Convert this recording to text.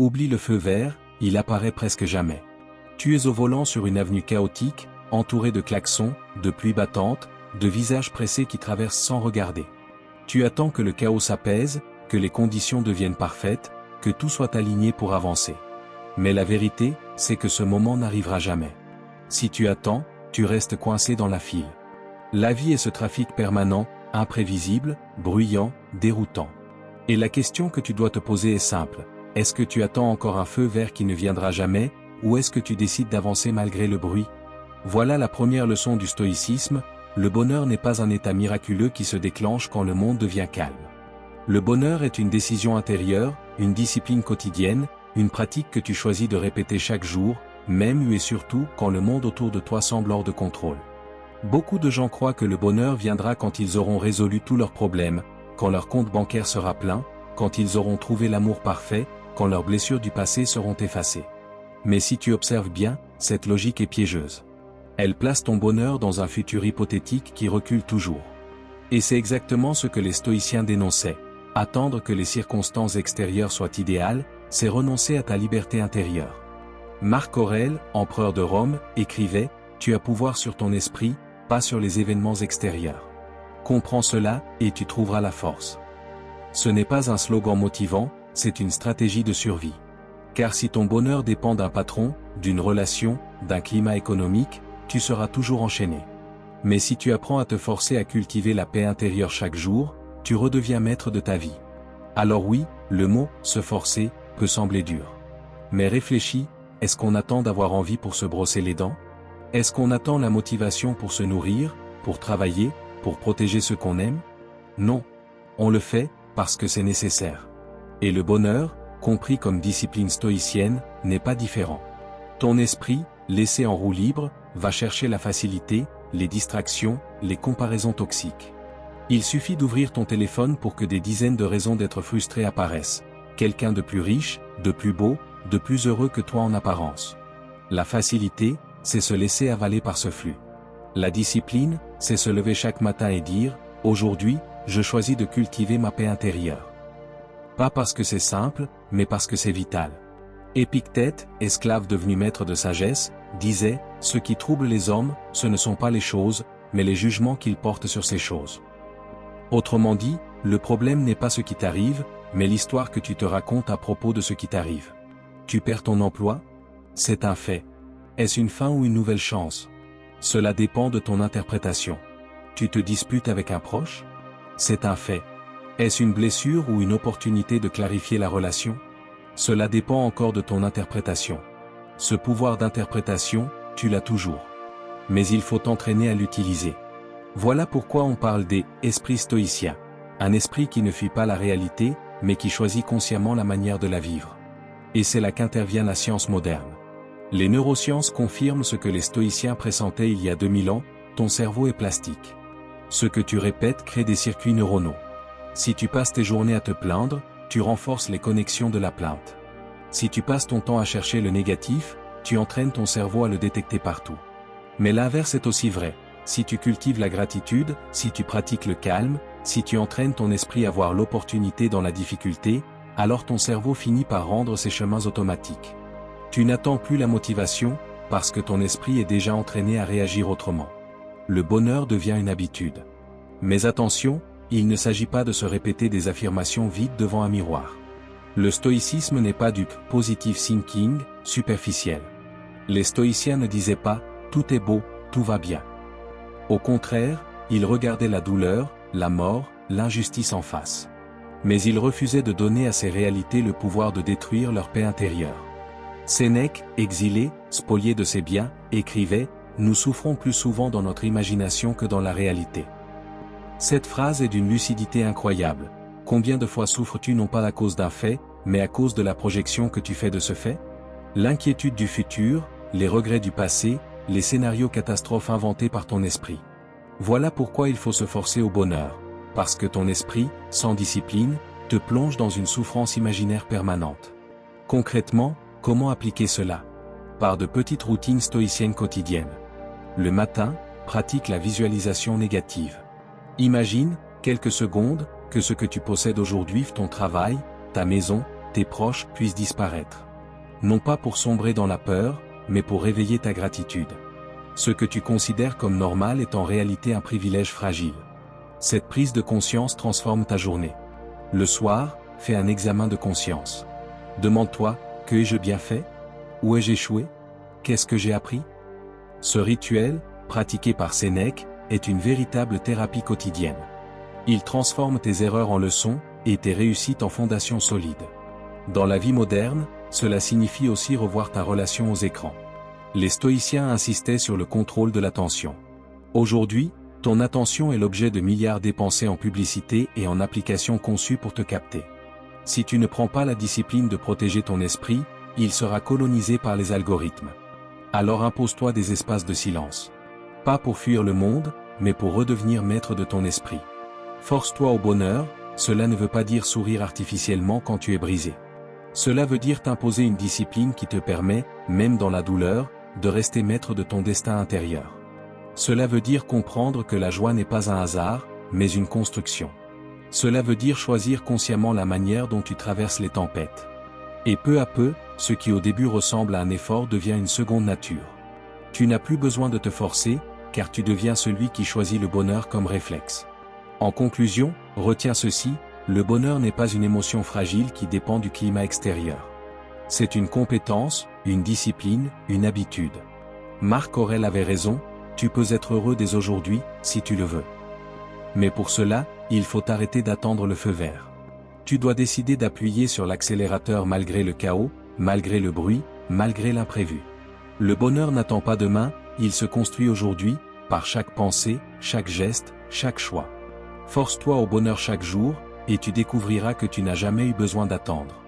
Oublie le feu vert, il apparaît presque jamais. Tu es au volant sur une avenue chaotique, entouré de klaxons, de pluie battante, de visages pressés qui traversent sans regarder. Tu attends que le chaos s'apaise, que les conditions deviennent parfaites, que tout soit aligné pour avancer. Mais la vérité, c'est que ce moment n'arrivera jamais. Si tu attends, tu restes coincé dans la file. La vie est ce trafic permanent, imprévisible, bruyant, déroutant. Et la question que tu dois te poser est simple. Est-ce que tu attends encore un feu vert qui ne viendra jamais, ou est-ce que tu décides d'avancer malgré le bruit? Voilà la première leçon du stoïcisme, le bonheur n'est pas un état miraculeux qui se déclenche quand le monde devient calme. Le bonheur est une décision intérieure, une discipline quotidienne, une pratique que tu choisis de répéter chaque jour, même et surtout quand le monde autour de toi semble hors de contrôle. Beaucoup de gens croient que le bonheur viendra quand ils auront résolu tous leurs problèmes, quand leur compte bancaire sera plein, quand ils auront trouvé l'amour parfait, quand leurs blessures du passé seront effacées. Mais si tu observes bien, cette logique est piégeuse. Elle place ton bonheur dans un futur hypothétique qui recule toujours. Et c'est exactement ce que les stoïciens dénonçaient. Attendre que les circonstances extérieures soient idéales, c'est renoncer à ta liberté intérieure. Marc Aurèle, empereur de Rome, écrivait « Tu as pouvoir sur ton esprit, pas sur les événements extérieurs. Comprends cela, et tu trouveras la force. » Ce n'est pas un slogan motivant, c'est une stratégie de survie. Car si ton bonheur dépend d'un patron, d'une relation, d'un climat économique, tu seras toujours enchaîné. Mais si tu apprends à te forcer à cultiver la paix intérieure chaque jour, tu redeviens maître de ta vie. Alors oui, le mot « se forcer » peut sembler dur. Mais réfléchis, est-ce qu'on attend d'avoir envie pour se brosser les dents? Est-ce qu'on attend la motivation pour se nourrir, pour travailler, pour protéger ceux qu'on aime? Non. On le fait, parce que c'est nécessaire. Et le bonheur, compris comme discipline stoïcienne, n'est pas différent. Ton esprit, laissé en roue libre, va chercher la facilité, les distractions, les comparaisons toxiques. Il suffit d'ouvrir ton téléphone pour que des dizaines de raisons d'être frustré apparaissent. Quelqu'un de plus riche, de plus beau, de plus heureux que toi en apparence. La facilité, c'est se laisser avaler par ce flux. La discipline, c'est se lever chaque matin et dire « Aujourd'hui, je choisis de cultiver ma paix intérieure. » Pas parce que c'est simple, mais parce que c'est vital. Épictète, esclave devenu maître de sagesse, disait « Ce qui trouble les hommes, ce ne sont pas les choses, mais les jugements qu'ils portent sur ces choses. » Autrement dit, le problème n'est pas ce qui t'arrive, mais l'histoire que tu te racontes à propos de ce qui t'arrive. Tu perds ton emploi? C'est un fait. Est-ce une fin ou une nouvelle chance? Cela dépend de ton interprétation. Tu te disputes avec un proche? C'est un fait. Est-ce une blessure ou une opportunité de clarifier la relation? Cela dépend encore de ton interprétation. Ce pouvoir d'interprétation, tu l'as toujours. Mais il faut t'entraîner à l'utiliser. Voilà pourquoi on parle des « esprits stoïciens », un esprit qui ne fuit pas la réalité, mais qui choisit consciemment la manière de la vivre. Et c'est là qu'intervient la science moderne. Les neurosciences confirment ce que les stoïciens pressentaient il y a 2000 ans, ton cerveau est plastique. Ce que tu répètes crée des circuits neuronaux. Si tu passes tes journées à te plaindre, tu renforces les connexions de la plainte. Si tu passes ton temps à chercher le négatif, tu entraînes ton cerveau à le détecter partout. Mais l'inverse est aussi vrai. Si tu cultives la gratitude, si tu pratiques le calme, si tu entraînes ton esprit à voir l'opportunité dans la difficulté, alors ton cerveau finit par rendre ses chemins automatiques. Tu n'attends plus la motivation, parce que ton esprit est déjà entraîné à réagir autrement. Le bonheur devient une habitude. Mais attention, il ne s'agit pas de se répéter des affirmations vides devant un miroir. Le stoïcisme n'est pas du positive thinking, superficiel. Les stoïciens ne disaient pas « tout est beau, tout va bien ». Au contraire, ils regardaient la douleur, la mort, l'injustice en face. Mais ils refusaient de donner à ces réalités le pouvoir de détruire leur paix intérieure. Sénèque, exilé, spolié de ses biens, écrivait « Nous souffrons plus souvent dans notre imagination que dans la réalité ». Cette phrase est d'une lucidité incroyable. Combien de fois souffres-tu non pas à cause d'un fait, mais à cause de la projection que tu fais de ce fait? L'inquiétude du futur, les regrets du passé, les scénarios catastrophes inventés par ton esprit. Voilà pourquoi il faut se forcer au bonheur. Parce que ton esprit, sans discipline, te plonge dans une souffrance imaginaire permanente. Concrètement, comment appliquer cela? Par de petites routines stoïciennes quotidiennes. Le matin, pratique la visualisation négative. Imagine, quelques secondes, que ce que tu possèdes aujourd'hui, ton travail, ta maison, tes proches puissent disparaître. Non pas pour sombrer dans la peur, mais pour réveiller ta gratitude. Ce que tu considères comme normal est en réalité un privilège fragile. Cette prise de conscience transforme ta journée. Le soir, fais un examen de conscience. Demande-toi, que ai-je bien fait? Où ai-je échoué? Qu'est-ce que j'ai appris? Ce rituel, pratiqué par Sénèque, est une véritable thérapie quotidienne. Il transforme tes erreurs en leçons, et tes réussites en fondations solides. Dans la vie moderne, cela signifie aussi revoir ta relation aux écrans. Les stoïciens insistaient sur le contrôle de l'attention. Aujourd'hui, ton attention est l'objet de milliards dépensés en publicité et en applications conçues pour te capter. Si tu ne prends pas la discipline de protéger ton esprit, il sera colonisé par les algorithmes. Alors impose-toi des espaces de silence. Pas pour fuir le monde, mais pour redevenir maître de ton esprit. Force-toi au bonheur, cela ne veut pas dire sourire artificiellement quand tu es brisé. Cela veut dire t'imposer une discipline qui te permet, même dans la douleur, de rester maître de ton destin intérieur. Cela veut dire comprendre que la joie n'est pas un hasard, mais une construction. Cela veut dire choisir consciemment la manière dont tu traverses les tempêtes. Et peu à peu, ce qui au début ressemble à un effort devient une seconde nature. Tu n'as plus besoin de te forcer, car tu deviens celui qui choisit le bonheur comme réflexe. En conclusion, retiens ceci, le bonheur n'est pas une émotion fragile qui dépend du climat extérieur. C'est une compétence, une discipline, une habitude. Marc Aurèle avait raison, tu peux être heureux dès aujourd'hui, si tu le veux. Mais pour cela, il faut arrêter d'attendre le feu vert. Tu dois décider d'appuyer sur l'accélérateur malgré le chaos, malgré le bruit, malgré l'imprévu. Le bonheur n'attend pas demain, il se construit aujourd'hui, par chaque pensée, chaque geste, chaque choix. Force-toi au bonheur chaque jour, et tu découvriras que tu n'as jamais eu besoin d'attendre.